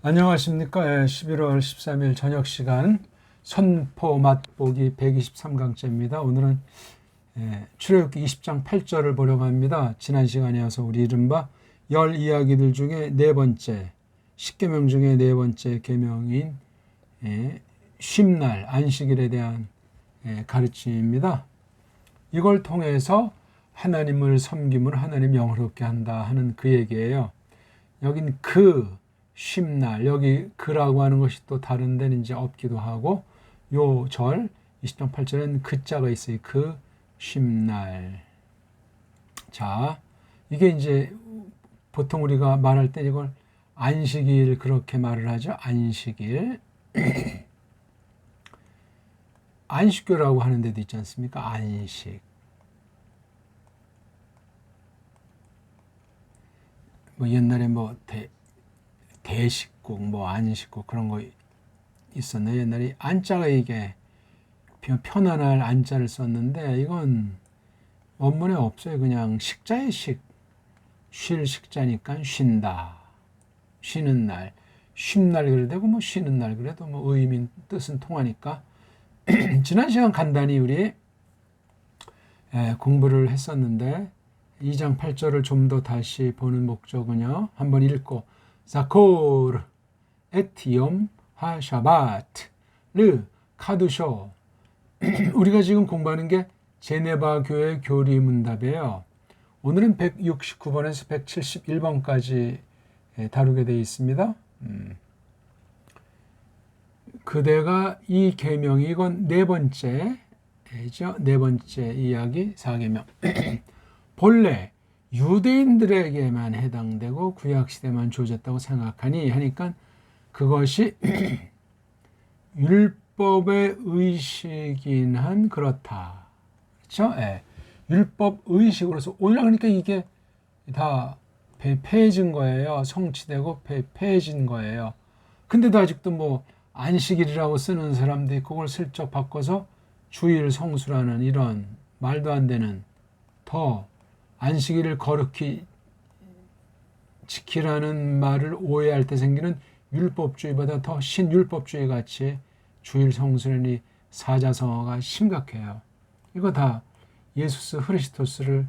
안녕하십니까. 11월 13일 저녁 시간 선포 맛보기 123강째입니다. 오늘은 출애굽기 20장 8절을 보려고 합니다. 지난 시간에 이어서 우리 이른바 열 이야기들 중에 네 번째, 10계명 중에 네 번째 계명인 쉼날, 안식일에 대한 가르침입니다. 이걸 통해서 하나님을 섬김으로 하나님 영화롭게 한다 하는 그 얘기예요. 여긴 쉼날, 여기 그라고 하는 것이 또 다른 데는 이제 없기도 하고, 요 절 20장 8절에는 그자가 있어요. 쉼날. 자, 이게 이제 보통 우리가 말할 때 이걸 안식일 그렇게 말을 하죠. 안식일. 안식교라고 하는 데도 있지 않습니까? 안식. 뭐 옛날에 뭐 대식국, 뭐 안식국 그런 거 있었네. 옛날에 안자가 이게 편안할 안자를 썼는데 이건 원문에 없어요. 그냥 식자의 쉴 식자니까 쉰다. 쉬는 날. 쉼날 그래도 되고 뭐 쉬는 날 그래도 뭐 의미 뜻은 통하니까 지난 시간 간단히 우리 공부를 했었는데 2장 8절을 좀 더 다시 보는 목적은요. 한번 읽고 자코르 에티옴 하샤바트 르 카두쇼 우리가 지금 공부하는 게 제네바 교회 교리 문답이에요. 오늘은 169번에서 171번까지 다루게 되어 있습니다. 그대가 이 계명이 이건 네 번째죠. 네 번째 이야기 4계명. 본래 유대인들에게만 해당되고 구약시대만 주어졌다고 생각하니 하니까 그것이 율법의 의식인 한 그렇다. 그렇죠? 예. 율법 의식으로서 오늘 그러니까 이게 다 폐해진 거예요. 성취되고 폐해진 거예요. 근데도 아직도 뭐 안식일이라고 쓰는 사람들이 그걸 슬쩍 바꿔서 주일 성수라는 이런 말도 안 되는 더 안식일을 거룩히 지키라는 말을 오해할 때 생기는 율법주의보다 더 신율법주의 같이 주일 성수라니 사자성어가 심각해요. 이거 다 예수스 흐리스토스를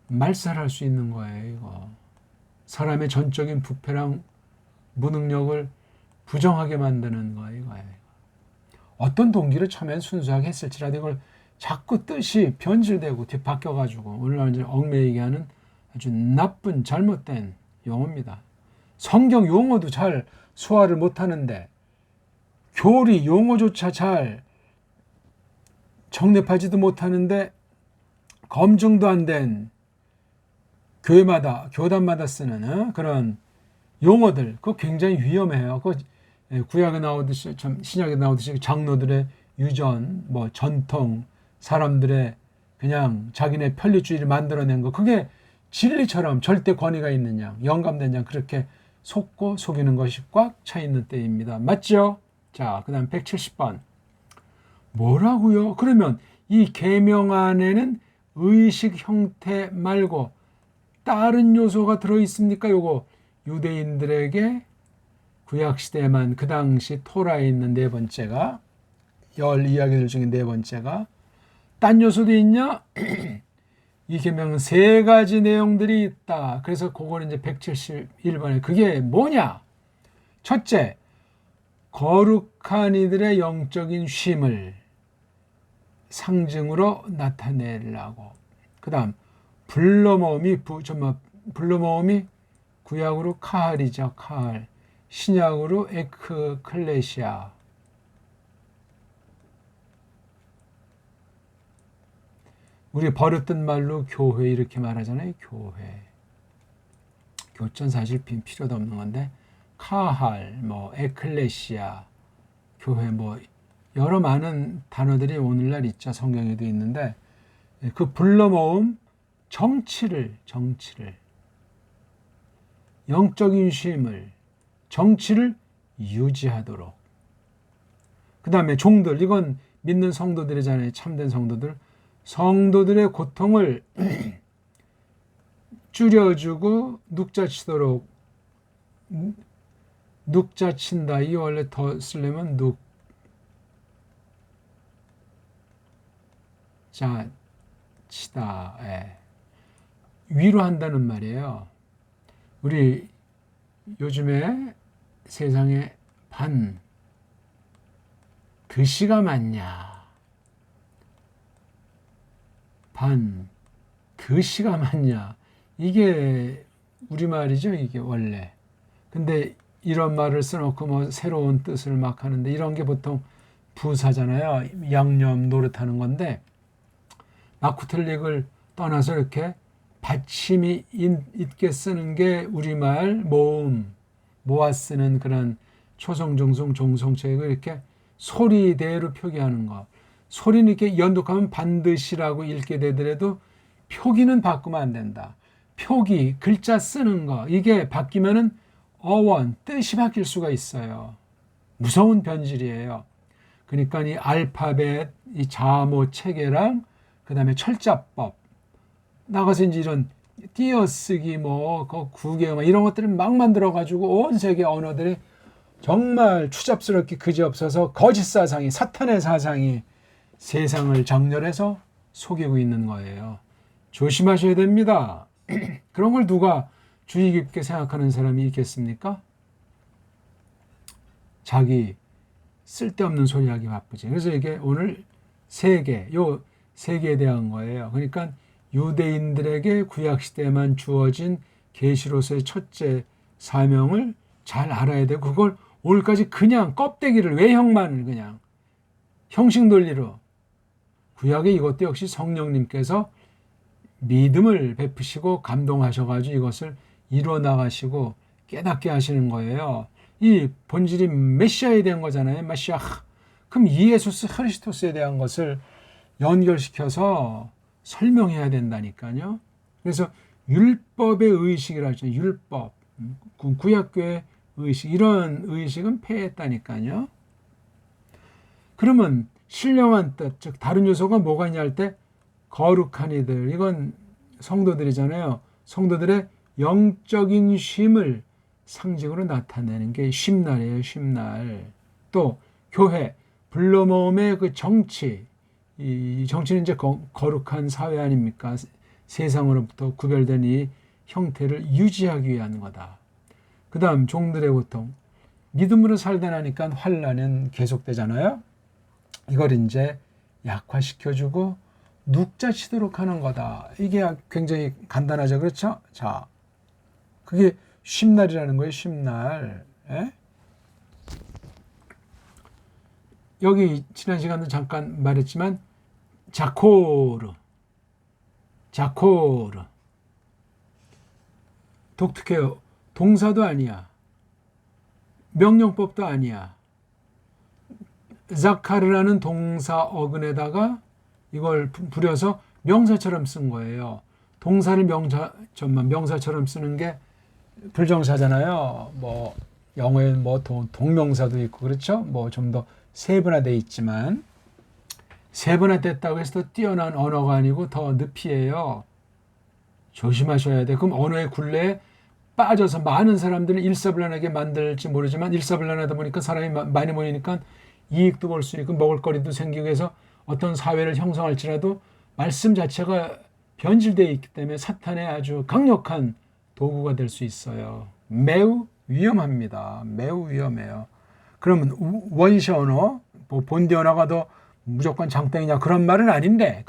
말살할 수 있는 거예요. 이거 사람의 전적인 부패랑 무능력을 부정하게 만드는 거예요. 이거예요. 어떤 동기를 처음엔 순수하게 했을지라도 이걸 자꾸 뜻이 변질되고 뒤바뀌어가지고 오늘 완전히 얽매이게 하는 아주 나쁜 잘못된 용어입니다. 성경 용어도 잘 소화를 못하는데 교리 용어조차 잘 정립하지도 못하는데 검증도 안 된 교회마다 교단마다 쓰는 그런 용어들 그거 굉장히 위험해요. 그 구약에 나오듯이 참 신약에 나오듯이 장로들의 유전, 뭐 전통, 사람들의 그냥 자기네 편리주의를 만들어낸 거 그게 진리처럼 절대 권위가 있는 양, 영감된 양 그렇게 속고 속이는 것이 꽉 차 있는 때입니다. 맞죠? 자, 그다음 170번. 뭐라고요? 그러면 이 계명 안에는 의식 형태 말고 다른 요소가 들어 있습니까? 요거 유대인들에게 구약 시대에만 그 당시 토라에 있는 네 번째가 열 이야기들 중에 네 번째가 딴 요소도 있냐? 이 계명은 세 가지 내용들이 있다. 그래서 그거는 이제 171번에 그게 뭐냐? 첫째, 거룩한 이들의 영적인 쉼을 상징으로 나타내려고. 그다음 불러모음이 구약으로 카할이죠. 카할. 신약으로 에크클레시아. 우리 버릇된 말로 교회 이렇게 말하잖아요. 교회. 교전 사실 필요도 없는 건데 카할, 뭐 에클레시아, 교회 뭐 여러 많은 단어들이 오늘날 있죠. 성경에도 있는데 그 불러모음 정치를 영적인 쉼을 정치를 유지하도록. 그 다음에 종들 이건 믿는 성도들이잖아요. 참된 성도들. 성도들의 고통을 줄여주고 눅자치도록 눅자 친다. 이 원래 더 쓰려면 눅자 치다. 예. 위로 한다는 말이에요. 우리 요즘에 세상에 드시가 많냐? 드시가 많냐? 이게 우리말이죠, 이게 원래. 근데 이런 말을 써놓고 뭐 새로운 뜻을 막 하는데 이런 게 보통 부사잖아요. 양념 노릇하는 건데 마쿠틀릭을 떠나서 이렇게 받침이 있게 쓰는 게 우리말 모아 쓰는 그런 초성, 중성, 종성체를 이렇게 소리대로 표기하는 거. 소리는 이렇게 연독하면 반드시라고 읽게 되더라도 표기는 바꾸면 안 된다. 표기, 글자 쓰는 거, 이게 바뀌면은 어원, 뜻이 바뀔 수가 있어요. 무서운 변질이에요. 그러니까 이 알파벳, 이 자모 체계랑 그 다음에 철자법, 나가서 이제 이런 띄어쓰기, 구개, 이런 것들을 막 만들어가지고 온 세계 언어들이 정말 추잡스럽게 그지없어서 거짓 사상이, 사탄의 사상이 세상을 장렬해서 속이고 있는 거예요. 조심하셔야 됩니다. 그런 걸 누가 주의 깊게 생각하는 사람이 있겠습니까? 자기 쓸데없는 소리 하기 바쁘지. 그래서 이게 오늘 요 세계에 대한 거예요. 그러니까 유대인들에게 구약시대에만 주어진 계시로서의 첫째 사명을 잘 알아야 되고, 그걸 오늘까지 그냥 껍데기를, 외형만을 그냥 형식 논리로, 구약의 이것도 역시 성령님께서 믿음을 베푸시고 감동하셔가지고 이것을 이루어 나가시고 깨닫게 하시는 거예요. 이 본질이 메시아에 대한 거잖아요. 메시아. 그럼 이 예수스 크리스토스에 대한 것을 연결시켜서 설명해야 된다니까요. 그래서 율법의 의식이라고 하죠. 율법, 구약교의 의식, 이런 의식은 폐했다니까요. 그러면 신령한 뜻, 즉 다른 요소가 뭐가 있냐 할 때 거룩한 이들, 이건 성도들이잖아요. 성도들의 영적인 쉼을 상징으로 나타내는 게 쉼날이에요. 쉼날. 또 교회, 불러모음의 그 정치, 이 정치는 이제 거룩한 사회 아닙니까? 세상으로부터 구별된 이 형태를 유지하기 위한 거다. 그 다음 종들의 고통, 믿음으로 살다 나니까 환난은 계속되잖아요. 이걸 이제 약화시켜주고 눅자치도록 하는 거다. 이게 굉장히 간단하죠. 그렇죠? 자, 그게 쉼날이라는 거예요. 쉼날. 예? 여기 지난 시간도 잠깐 말했지만 자코르 독특해요. 동사도 아니야. 명령법도 아니야. 자카르라는 동사 어근에다가 이걸 부려서 명사처럼 쓴 거예요. 동사를 명사처럼 쓰는 게 불정사잖아요. 뭐 영어에는 뭐 동명사도 있고 그렇죠. 뭐 좀 더 세분화되어 있지만 세분화됐다고 해서 더 뛰어난 언어가 아니고 더 늪이에요. 조심하셔야 돼. 그럼 언어의 굴레에 빠져서 많은 사람들을 일사불란하게 만들지 모르지만 일사불란하다 보니까 사람이 많이 모이니까 이익도 볼 수 있고 먹을거리도 생기고 해서 어떤 사회를 형성할지라도 말씀 자체가 변질되어 있기 때문에 사탄의 아주 강력한 도구가 될 수 있어요. 매우 위험합니다. 매우 위험해요. 그러면 원시 언어, 뭐 본디 언어가 더 무조건 장땡이냐 그런 말은 아닌데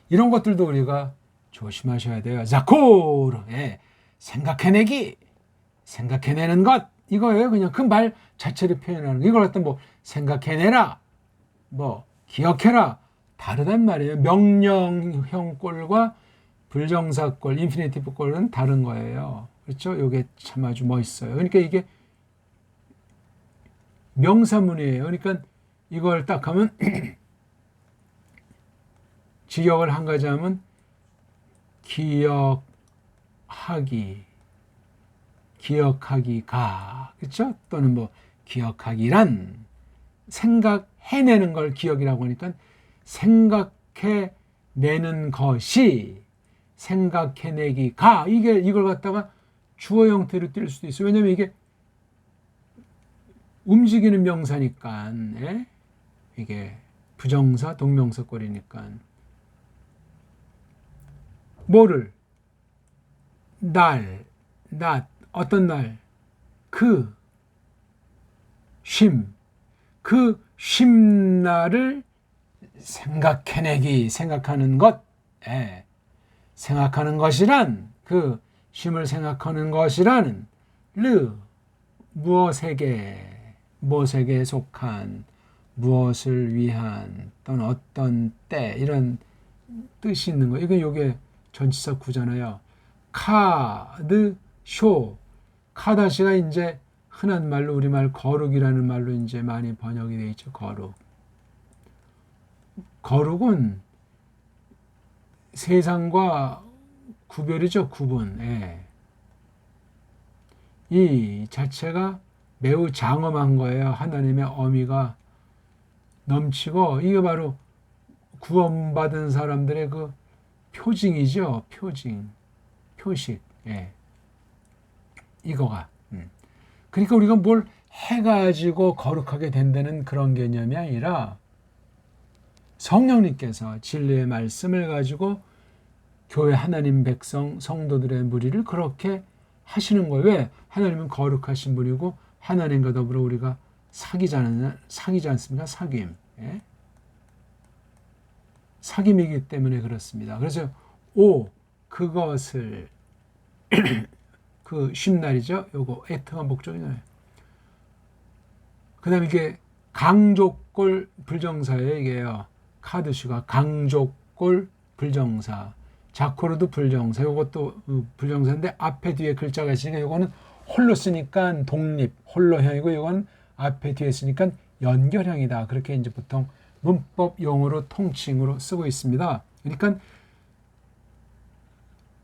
이런 것들도 우리가 조심하셔야 돼요. 자코르, 생각해내는 것 이거예요. 그냥 그 말 자체를 표현하는 거. 이걸 어떤 뭐 생각해내라, 뭐 기억해라 다르단 말이에요. 명령형 꼴과 불정사 꼴, 인피니티브 꼴은 다른 거예요. 그렇죠? 이게 참 아주 멋있어요. 그러니까 이게 명사문이에요. 그러니까 이걸 딱 하면 직역을 한 가지 하면 기억하기가 그렇죠? 또는 뭐 기억하기란 생각해내는 걸 기억이라고 하니까 생각해내는 것이 생각해내기가 이걸 갖다가 주어 형태로 뛸 수도 있어요. 왜냐면 이게 움직이는 명사니까, 예? 이게 부정사, 동명사 꼴이니까. 뭐를? 날, 낮, 어떤 날? 그 쉼날을 생각해내기, 생각하는 것, 예. 생각하는 것이란, 그 쉼을 생각하는 것이라는, 무엇에게 속한, 무엇을 위한, 또는 어떤 때, 이런 뜻이 있는 거예요. 이게 전치사 구잖아요. 카다시가 이제 흔한 말로 우리말 거룩이라는 말로 이제 많이 번역이 되어 있죠. 거룩은 세상과 구별이죠. 구분. 예. 이 자체가 매우 장엄한 거예요. 하나님의 어미가 넘치고, 이게 바로 구원받은 사람들의 그 표징이죠. 표식. 예. 이거가. 그러니까 우리가 뭘 해가지고 거룩하게 된다는 그런 개념이 아니라 성령님께서 진리의 말씀을 가지고 교회 하나님 백성 성도들의 무리를 그렇게 하시는 거예요. 왜? 하나님은 거룩하신 분이고 하나님과 더불어 우리가 사귀지 않습니까? 사귐. 예? 사귐이기 때문에 그렇습니다. 그래서 그것을 그 쉼날이죠. 요거 애터가 목적이잖아요. 그 다음에 이게 강조골 불정사예요. 이게요. 카드슈가 강조골 불정사. 자코르도 불정사. 요것도 불정사인데 앞에 뒤에 글자가 있으니까 요거는 홀로 쓰니까 독립, 홀로형이고 요건 앞에 뒤에 쓰니까 연결형이다. 그렇게 이제 보통 문법 용어로 통칭으로 쓰고 있습니다. 그러니까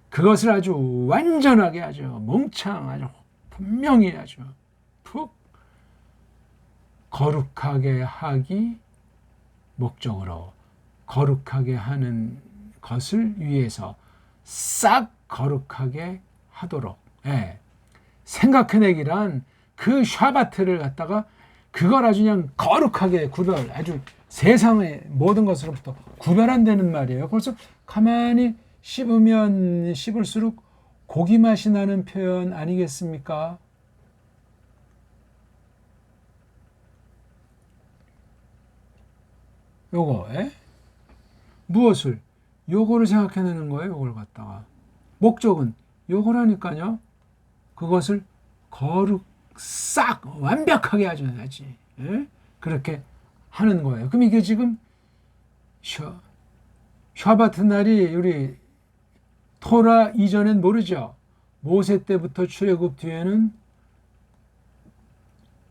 그것을 아주 완전하게 아주 몽창 분명히 아주 푹 거룩하게 하기 목적으로 거룩하게 하는 것을 위해서 싹 거룩하게 하도록 생각해내기란 그 샤바트를 갖다가 그걸 아주 그냥 거룩하게 아주 세상의 모든 것으로부터 구별한다는 말이에요. 그래서 가만히 씹으면 씹을수록 고기 맛이 나는 표현 아니겠습니까? 요거, 무엇을? 요거를 생각해내는 거예요. 요걸 갖다가. 목적은 요거라니까요. 그것을 싹 완벽하게 하지. 그렇게 하는 거예요. 그럼 이게 지금 샤바트 날이 우리 토라 이전엔 모르죠. 모세 때부터 출애굽 뒤에는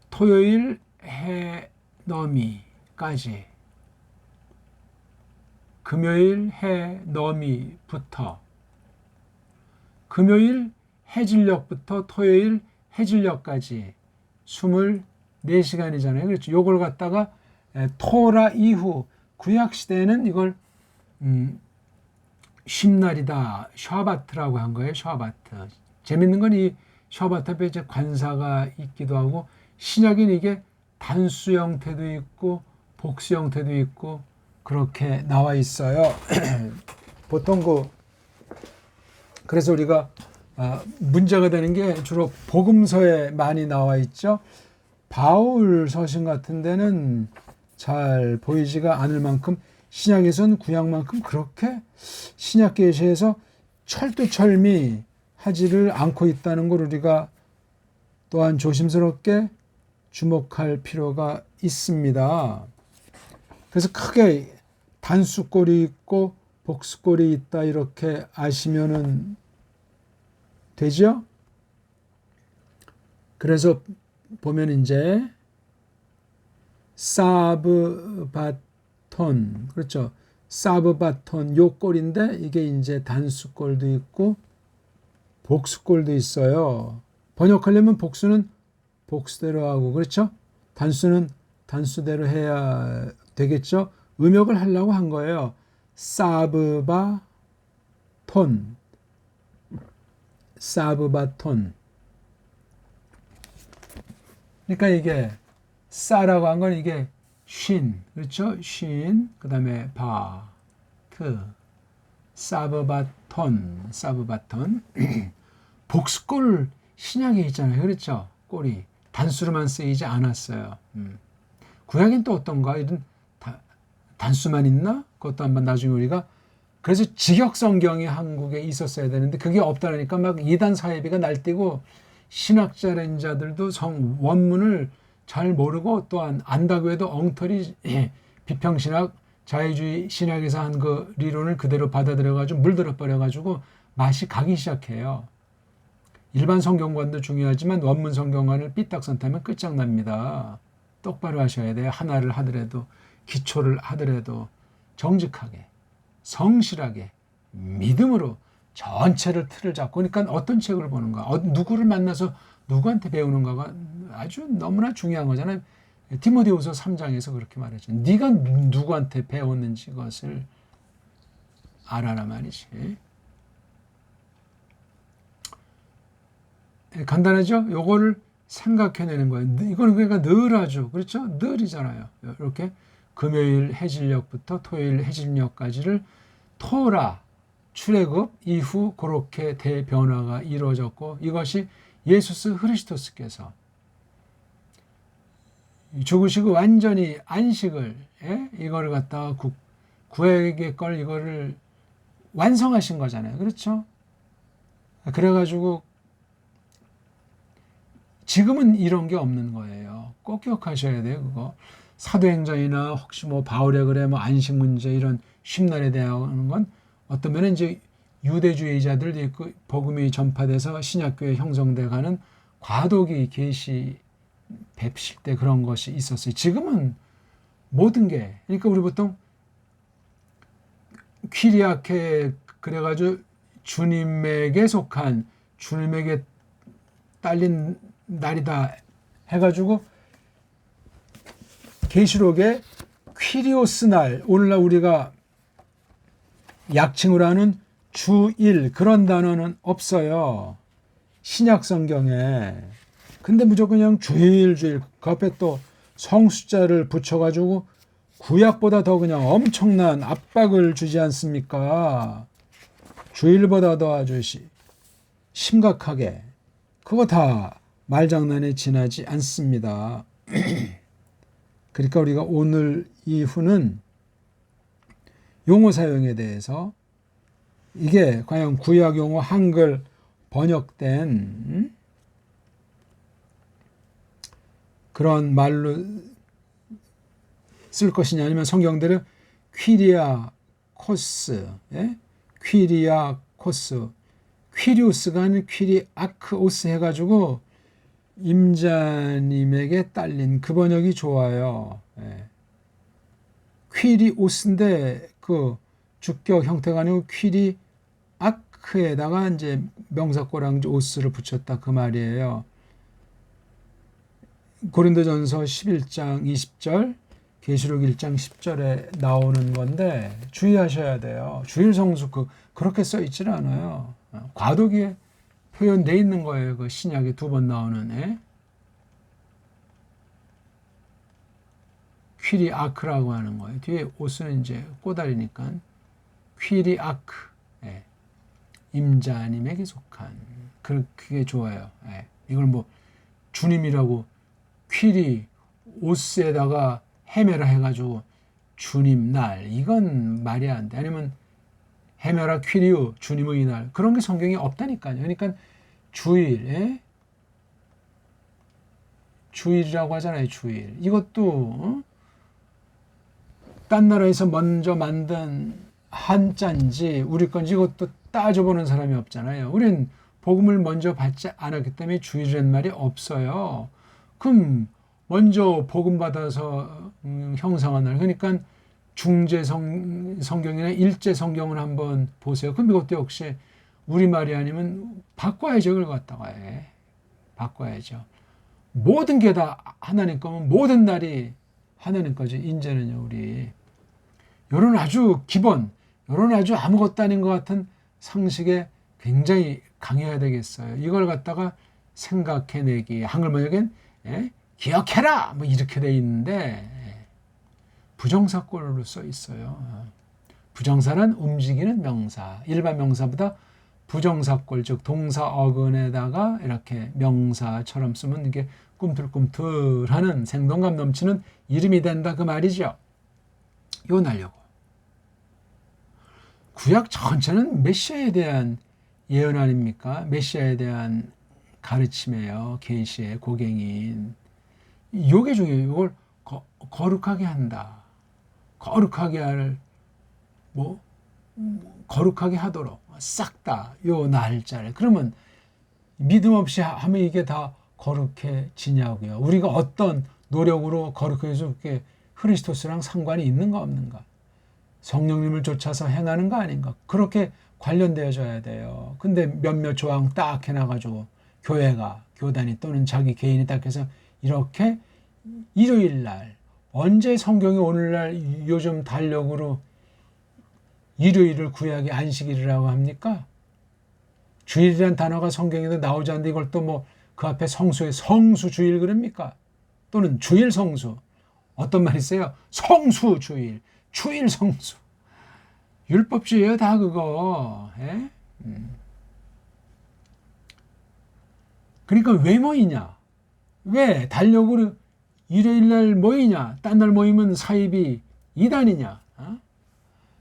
토요일 해 너미까지, 금요일 해 너미부터, 금요일 해질녘부터 토요일 해질녘까지 24시간이잖아요. 그렇죠. 요걸 갖다가 토라 이후 구약 시대에는 이걸 쉼날이다, 샤바트라고 한 거예요. 샤바트. 재밌는 건 이 샤바트 앞에 이제 관사가 있기도 하고, 신약인 이게 단수 형태도 있고 복수 형태도 있고 그렇게 나와 있어요. 보통 그래서 우리가 문제가 되는 게 주로 복음서에 많이 나와 있죠. 바울 서신 같은 데는 잘 보이지가 않을 만큼, 신약에서는 구약만큼 그렇게 신약 계시에서 철두철미 하지를 않고 있다는 걸 우리가 또한 조심스럽게 주목할 필요가 있습니다. 그래서 크게 단수꼴이 있고 복수꼴이 있다 이렇게 아시면은 되죠? 그래서 보면 이제 사브바톤, 그렇죠? 사브바톤 요 꼴인데 이게 이제 단수꼴도 있고 복수꼴도 있어요. 번역하려면 복수는 복수대로 하고, 그렇죠? 단수는 단수대로 해야 되겠죠? 음역을 하려고 한 거예요. 사브바톤, 사브바톤. 그러니까 이게 사라고 한 건 이게 쉰, 그렇죠? 쉰, 그 다음에 바트, 사브바톤, 사브바톤. 복수꼴 신약에 있잖아요. 그렇죠? 꼴이 단수로만 쓰이지 않았어요. 구약엔 또 어떤가? 이런 단수만 있나? 그것도 한번 나중에 우리가 그래서 직역 성경이 한국에 있었어야 되는데 그게 없다니까 막 이단 사회비가 날뛰고 신학자라는 자들도 원문을 잘 모르고 또한 안다고 해도 엉터리 비평신학 자유주의 신학에서 한 그 리론을 그대로 받아들여가지고 물들어 버려가지고 맛이 가기 시작해요. 일반 성경관도 중요하지만 원문 성경관을 삐딱선 타면 끝장납니다. 똑바로 하셔야 돼요. 하나를 하더라도 기초를 하더라도 정직하게 성실하게 믿음으로 전체를 틀을 잡고 그러니까 어떤 책을 보는가 누구를 만나서 누구한테 배우는가가 아주 너무나 중요한 거잖아요. 디모데후서 3장에서 그렇게 말했죠. 네가 누구한테 배웠는지 그것을 알아라 말이지. 간단하죠? 요거를 생각해내는 거예요. 이거는 그러니까 늘 하죠. 그렇죠? 늘이잖아요. 이렇게 금요일 해질녘부터 토요일 해질녘까지를 토라 출애굽 이후 그렇게 대변화가 이루어졌고 이것이 예수스 그리스도스께서 죽으시고 완전히 안식을 이거를 갖다가 구약의 걸 이거를 완성하신 거잖아요. 그렇죠? 그래가지고 지금은 이런 게 없는 거예요. 꼭 기억하셔야 돼요. 그거 사도행전이나 혹시 뭐 바울의 글에 뭐 안식 문제 이런 쉼날에 대한 건 어떤 면은 이제 유대주의자들도 있고 복음이 전파돼서 신약교회 형성돼 가는 과도기 계시 뵙실 때 그런 것이 있었어요. 지금은 모든 게 그러니까 우리 보통 퀴리아케 그래가지고 주님에게 속한 주님에게 딸린 날이다 해가지고 계시록에 퀴리오스 날 오늘날 우리가 약칭으로 하는 주일 그런 단어는 없어요. 신약 성경에. 근데 무조건 그냥 주일 그 앞에 또 성숫자를 붙여가지고 구약보다 더 그냥 엄청난 압박을 주지 않습니까? 주일보다 더 아주 심각하게 그거 다 말장난에 지나지 않습니다. 그러니까 우리가 오늘 이후는 용어 사용에 대해서 이게 과연 구약 용어 한글 번역된 그런 말로 쓸 것이냐 아니면 성경대로 퀴리아코스, 퀴리아코스, 퀴리우스가 아닌 퀴리아크오스 해가지고 임자님에게 딸린 그 번역이 좋아요. 퀴리오스인데 그 주격 형태가 아니고 퀴리아크에다가 이제 명사꼬랑지 오스를 붙였다 그 말이에요. 고린도전서 11장 20절, 계시록 1장 10절에 나오는 건데 주의하셔야 돼요. 주일 성수 그렇게 써 있지는 않아요. 과도기에 표현되어 있는 거예요. 그 신약에 2번 나오는 퀴리아크라고 하는 거예요. 뒤에 오스는 이제 꼬다리니까 퀴리아크, 임자님에게 속한 그게 좋아요. 이걸 뭐 주님이라고 퀴리 오스에다가 헤메라 해가지고 주님 날 이건 말이 안 돼. 아니면 헤메라 퀴리우 주님의 날 그런 게 성경에 없다니까요. 그러니까 주일, 주일이라고 하잖아요. 주일 이것도 딴 나라에서 먼저 만든 한자인지 우리 건지 이것도 따져보는 사람이 없잖아요. 우린 복음을 먼저 받지 않았기 때문에 주일이라는 말이 없어요. 그럼 먼저 복음 받아서 형상한 날 그러니까 중재 성경이나 일제 성경을 한번 보세요. 그럼 이것도 역시 우리말이 아니면 바꿔야죠. 그걸 갖다가 바꿔야죠. 모든 게 다 하나님 거면 모든 날이 하나님 거죠. 이제는요 우리 요런 아주 기본 요런 아주 아무것도 아닌 것 같은 상식에 굉장히 강해야 되겠어요. 이걸 갖다가 생각해내기, 한글번역엔 기억해라 뭐 이렇게 돼 있는데 부정사꼴로 써 있어요. 부정사는 움직이는 명사, 일반 명사보다 부정사꼴, 즉 동사 어근에다가 이렇게 명사처럼 쓰면 이게 꿈틀꿈틀하는 생동감 넘치는 이름이 된다 그 말이죠. 이거 날려고. 구약 전체는 메시아에 대한 예언 아닙니까? 메시아에 대한 가르침이에요. 계시의 고갱인. 요게 중요해요. 이걸 거룩하게 한다. 거룩하게 거룩하게 하도록 싹 다 요 날짜를. 그러면 믿음 없이 하면 이게 다 거룩해지냐고요. 우리가 어떤 노력으로 거룩해서 그게 크리스토스랑 상관이 있는가 없는가? 성령님을 쫓아서 행하는 거 아닌가? 그렇게 관련되어져야 돼요. 근데 몇몇 조항 딱 해놔가지고 교회가, 교단이 또는 자기 개인이 딱 해서 이렇게 일요일 날, 언제 성경이 오늘날 요즘 달력으로 일요일을 구약의 안식일이라고 합니까? 주일이라는 단어가 성경에도 나오지 않는데 이걸 또 뭐 그 앞에 성수에 성수주일 그럽니까? 또는 주일 성수. 어떤 말이 있어요? 성수주일, 주일 성수. 율법주의예요 다 그거. 그러니까 왜 모이냐? 왜 달력으로 일요일날 모이냐? 딴 날 모이면 사입이 이단이냐?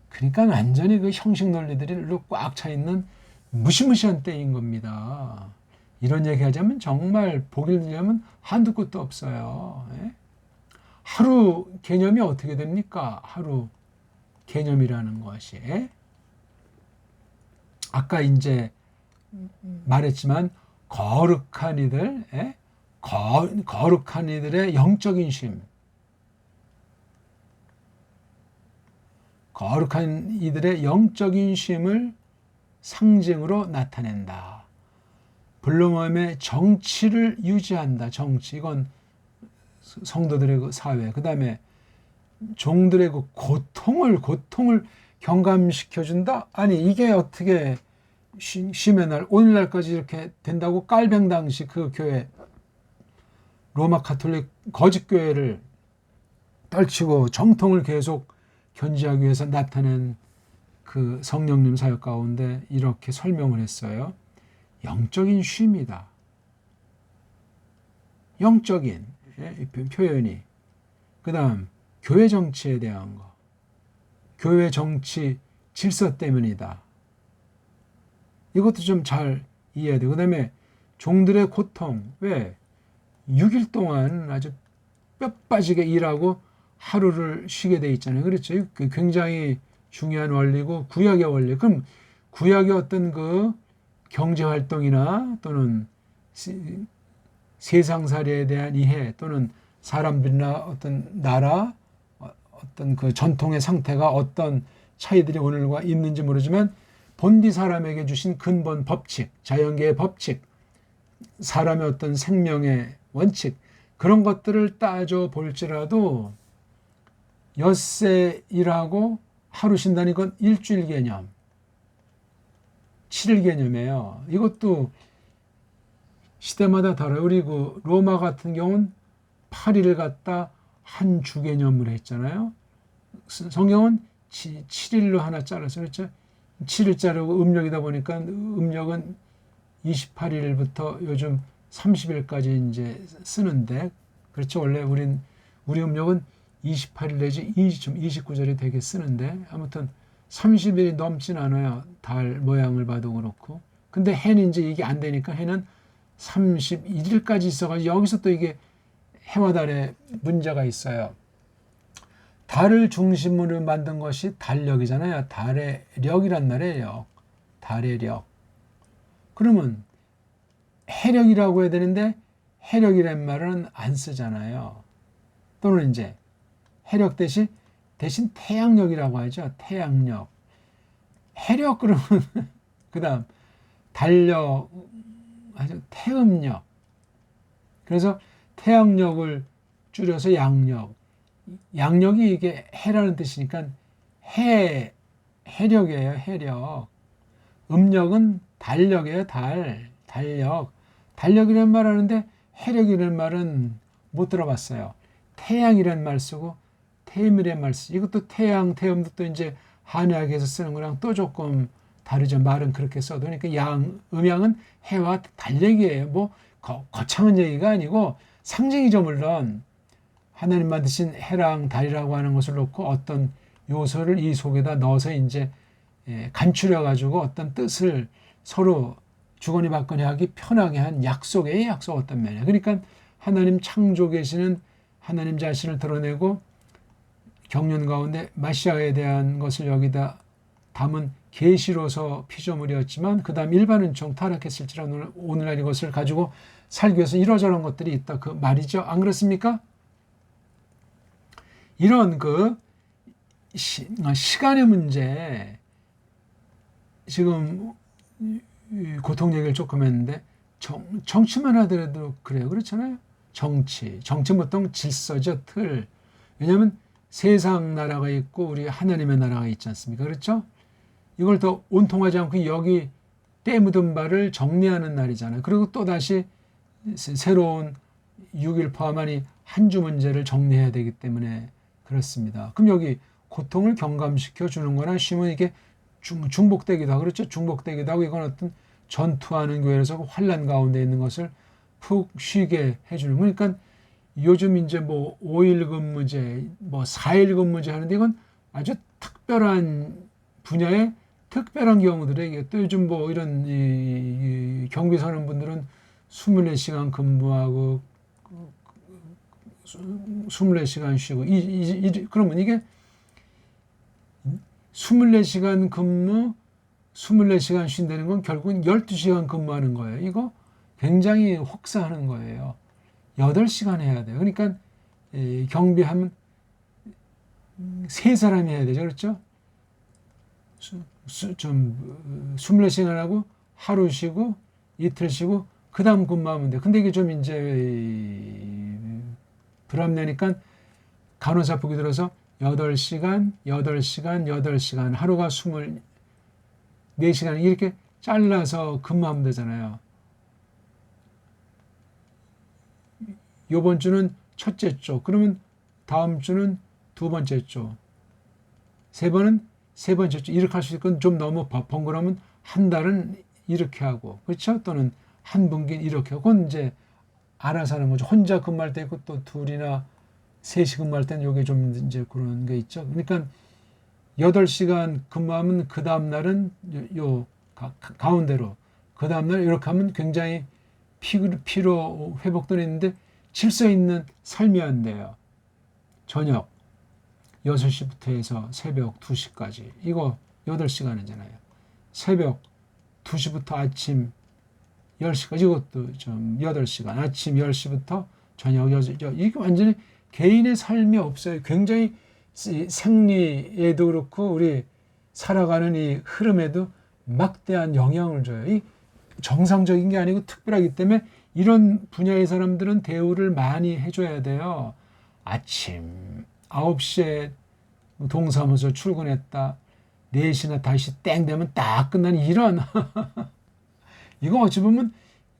그러니까 완전히 그 형식 논리들이 꽉 차 있는 무시무시한 때인 겁니다. 이런 얘기 하자면 정말 보길 들려면 한두 끝도 없어요. 하루 개념이 어떻게 됩니까? 하루 개념이라는 것이. 아까 이제 말했지만 거룩한 이들, 거룩한 이들의 영적인 쉼. 거룩한 이들의 영적인 쉼을 상징으로 나타낸다. 블루멈의 정치를 유지한다. 정치. 이건 성도들의 그 사회. 그 다음에 종들의 그 고통을 경감시켜준다? 아니, 이게 어떻게 쉼의 날, 오늘날까지 이렇게 된다고? 깔뱅 당시 그 교회, 로마 가톨릭 거짓교회를 떨치고 정통을 계속 견지하기 위해서 나타낸 그 성령님 사역 가운데 이렇게 설명을 했어요. 영적인 쉼이다. 영적인 표현이. 그 다음 교회 정치에 대한 거. 교회 정치 질서 때문이다. 이것도 좀 잘 이해해야 돼요. 그 다음에 종들의 고통. 왜? 6일 동안 아주 뼈 빠지게 일하고 하루를 쉬게 돼 있잖아요. 그렇죠? 굉장히 중요한 원리고 구약의 원리. 그럼 구약의 어떤 그 경제활동이나 또는 세상살이에 대한 이해 또는 사람들이나 어떤 나라 어떤 그 전통의 상태가 어떤 차이들이 오늘과 있는지 모르지만 본디 사람에게 주신 근본 법칙, 자연계의 법칙, 사람의 어떤 생명의 원칙 그런 것들을 따져 볼지라도 엿새 일하고 하루 쉰다는 건 일주일 개념, 7일 개념이에요. 이것도 시대마다 달라요. 우리 그 로마 같은 경우는 8일을 갖다 한 주 개념으로 했잖아요. 성경은 7일로 하나 잘라서 그렇죠. 7일 자르고 음력이다 보니까 음력은 28일부터 요즘 30일까지 이제 쓰는데 그렇죠. 원래 우리 음력은 28일 내지 29절이 되게 쓰는데 아무튼 30일이 넘진 않아요. 달 모양을 봐도 그렇고. 근데 해는 이제 이게 안 되니까 해는 31일까지 있어가지고 여기서 또 이게 해와 달에 문제가 있어요. 달을 중심으로 만든 것이 달력이잖아요. 달의 력이란 말이에요. 달의 력. 그러면 해력이라고 해야 되는데 해력이란 말은 안 쓰잖아요. 또는 이제 해력 대신 태양력이라고 하죠. 태양력. 해력 그러면 그 다음 달력 아주 태음력. 그래서 태양력을 줄여서 양력. 양력이 이게 해라는 뜻이니까 해력이에요. 해력. 음력은 달력이에요. 달력. 달력이라는 말 하는데 해력이라는 말은 못 들어봤어요. 태양이라는 말 쓰고 태음이라는 말 쓰고 이것도 태양, 태음도 또 이제 한의학에서 쓰는 거랑 또 조금 다르죠. 말은 그렇게 써도. 그러니까 음양은 해와 달력이에요. 뭐 거창한 얘기가 아니고 상징이죠. 물론 하나님 만드신 해랑 달이라고 하는 것을 놓고 어떤 요소를 이 속에다 넣어서 이제 간추려 가지고 어떤 뜻을 서로 주거니 받거니 하기 편하게 한 약속의 약속 어떤 면이에요. 그러니까 하나님 창조 계시는 하나님 자신을 드러내고 경륜 가운데 마시아에 대한 것을 여기다 담은 계시로서 피조물이었지만 그 다음 일반 은총 타락했을지라도 오늘날 이것을 가지고 살기 위해서 이러저런 것들이 있다. 그 말이죠. 안 그렇습니까? 이런 그 시간의 문제, 지금 고통 얘기를 조금 했는데 정치만 하더라도 그래요. 그렇잖아요. 정치 보통 질서죠. 틀. 왜냐하면 세상 나라가 있고 우리 하나님의 나라가 있지 않습니까? 그렇죠? 이걸 더 온통하지 않고 여기 때 묻은 바를 정리하는 날이잖아요. 그리고 또다시 새로운 6일 포함한 이 한 주 문제를 정리해야 되기 때문에 그렇습니다. 그럼 여기 고통을 경감시켜 주는 거나 쉬면 이게 중복되기도 하고 그렇죠. 중복되기도 하고 이건 어떤 전투하는 교회에서 환란 가운데 있는 것을 푹 쉬게 해주는 그러니까 요즘 이제 뭐 5일 근무제, 뭐 4일 근무제 하는데 이건 아주 특별한 분야의 특별한 경우들에 또 요즘 뭐 이런 이 경비 서는 분들은 24시간 근무하고 24시간 쉬고 그러면 이게 24시간 근무 24시간 쉰다는 건 결국은 12시간 근무하는 거예요. 이거 굉장히 혹사하는 거예요. 8시간 해야 돼요. 그러니까 경비하면 3사람이 해야 되죠. 그렇죠? 24시간 하고 하루 쉬고 이틀 쉬고 그 다음 근무하면 돼. 근데 이게 좀 이제 불합리하니까 간호사 보기 들어서 8시간 하루가 24시간 이렇게 잘라서 근무하면 되잖아요. 요번 주는 첫째 주, 그러면 다음 주는 두 번째 주, 세 번째 주 이렇게 할 수 있고 좀 너무 번거로우면 한 달은 이렇게 하고 그렇죠? 또는 한 분기는 이렇게 하고 그건 이제 알아서 하는 거죠. 혼자 근무할 때 있고 또 둘이나 셋이 근무할 때는 요게 좀 이제 그런 게 있죠. 그러니까 8시간 근무하면 그 다음 날은 가운데로 그 다음 날 이렇게 하면 굉장히 피로 회복도 있는데 질서 있는 삶이 안 돼요. 저녁 6시부터 해서 새벽 2시까지 이거 8시간이잖아요. 새벽 2시부터 아침 10시까지 이것도 좀 8시간 아침 10시부터 저녁 6시 이게 완전히 개인의 삶이 없어요. 굉장히 생리에도 그렇고 우리 살아가는 이 흐름에도 막대한 영향을 줘요. 이 정상적인 게 아니고 특별하기 때문에 이런 분야의 사람들은 대우를 많이 해줘야 돼요. 아침 9시에 동사무소 출근했다. 4시나 다시 땡 되면 딱 끝나는 이런 이거 어찌 보면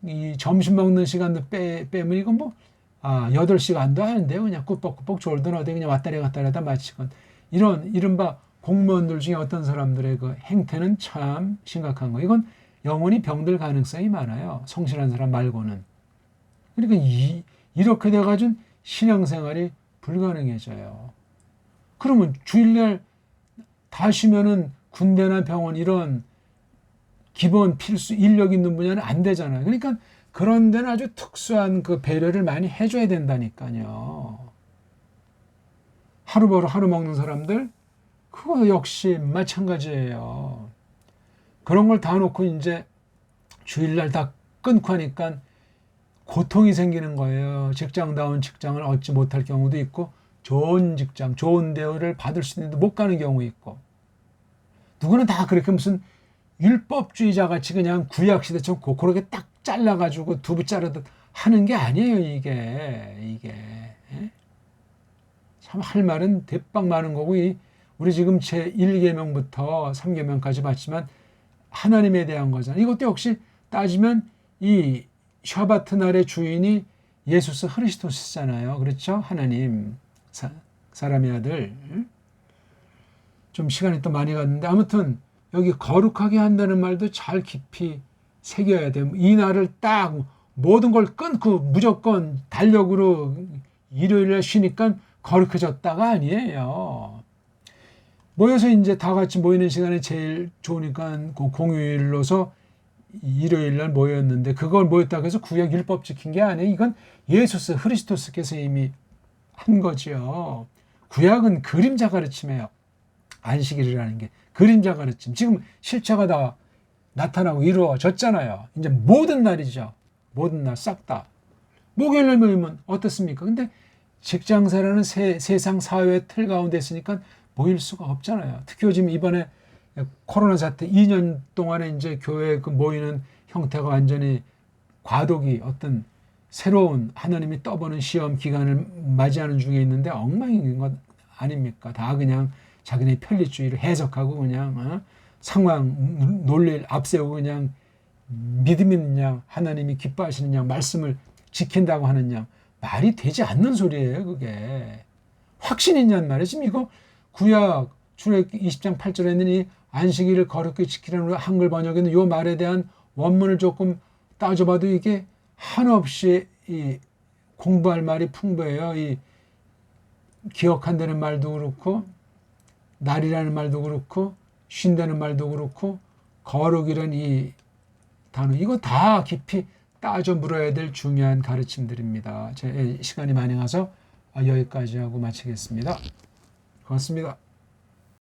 이 점심 먹는 시간도 빼면 이건 뭐 8시간도 하는데 그냥 꾸벅꾸벅 졸든 어디 그냥 왔다리 갔다리 하다 마치건 이런 이른바 공무원들 중에 어떤 사람들의 그 행태는 참 심각한 거. 이건 영원히 병들 가능성이 많아요. 성실한 사람 말고는. 그러니까 이렇게 돼가지고 신앙생활이 불가능해져요. 그러면 주일날 다 쉬면은 군대나 병원 이런 기본 필수 인력 있는 분야는 안 되잖아요. 그러니까 그런 데는 아주 특수한 그 배려를 많이 해줘야 된다니까요. 하루 벌어 하루 먹는 사람들 그거 역시 마찬가지예요. 그런 걸 다 놓고 이제 주일날 다 끊고 하니까 고통이 생기는 거예요. 직장다운 직장을 얻지 못할 경우도 있고 좋은 직장, 좋은 대우를 받을 수 있는데 못 가는 경우 있고 누구는 다 그렇게 무슨 율법주의자 같이 그냥 구약시대처럼 고렇게 딱 잘라가지고 두부 자르듯 하는 게 아니에요. 이게 참 할 말은 대빵 많은 거고 우리 지금 제 1계명부터 3계명까지 봤지만 하나님에 대한 거잖아요. 이것도 역시 따지면 이 샤바트 날의 주인이 예수스 그리스도스잖아요. 그렇죠? 하나님, 사람의 아들. 좀 시간이 또 많이 갔는데 아무튼 여기 거룩하게 한다는 말도 잘 깊이 새겨야 돼요. 이 날을 딱 모든 걸 끊고 무조건 달력으로 일요일에 쉬니까 거룩해졌다가 아니에요. 모여서 이제 다 같이 모이는 시간이 제일 좋으니까 그 공휴일로서 일요일 날 모였는데 그걸 모였다고 해서 구약 율법 지킨 게 아니에요. 이건 예수스 그리스도스께서 이미 한 거죠. 구약은 그림자 가르침이에요. 안식일이라는 게 그림자 가르침. 지금 실체가 다 나타나고 이루어졌잖아요. 이제 모든 날이죠. 모든 날 싹 다. 목요일날 모이면 어떻습니까? 근데 직장사라는 세상 사회의 틀 가운데 있으니까 모일 수가 없잖아요. 특히 지금 이번에 코로나 사태 2년 동안에 이제 교회 그 모이는 형태가 완전히 과도기 어떤 새로운 하나님이 떠보는 시험 기간을 맞이하는 중에 있는데 엉망인 것 아닙니까? 다 그냥 자기네 편리주의를 해석하고 그냥 상황 논리를 앞세우고 그냥 믿음이 있느냐 하나님이 기뻐하시느냐 말씀을 지킨다고 하느냐 말이 되지 않는 소리예요. 그게 확신이 있냔 말이에요. 지금 이거 구약 출애굽기 20장 8절에 있는 이 안식일을 거룩히 지키라는 한글 번역에 있는 이 말에 대한 원문을 조금 따져봐도 이게 한없이 이 공부할 말이 풍부해요. 이 기억한다는 말도 그렇고 날이라는 말도 그렇고 쉰다는 말도 그렇고 거룩이라는 이 단어 이거 다 깊이 따져 물어야 될 중요한 가르침들입니다. 제 시간이 많이 가서 여기까지 하고 마치겠습니다. 고맙습니다.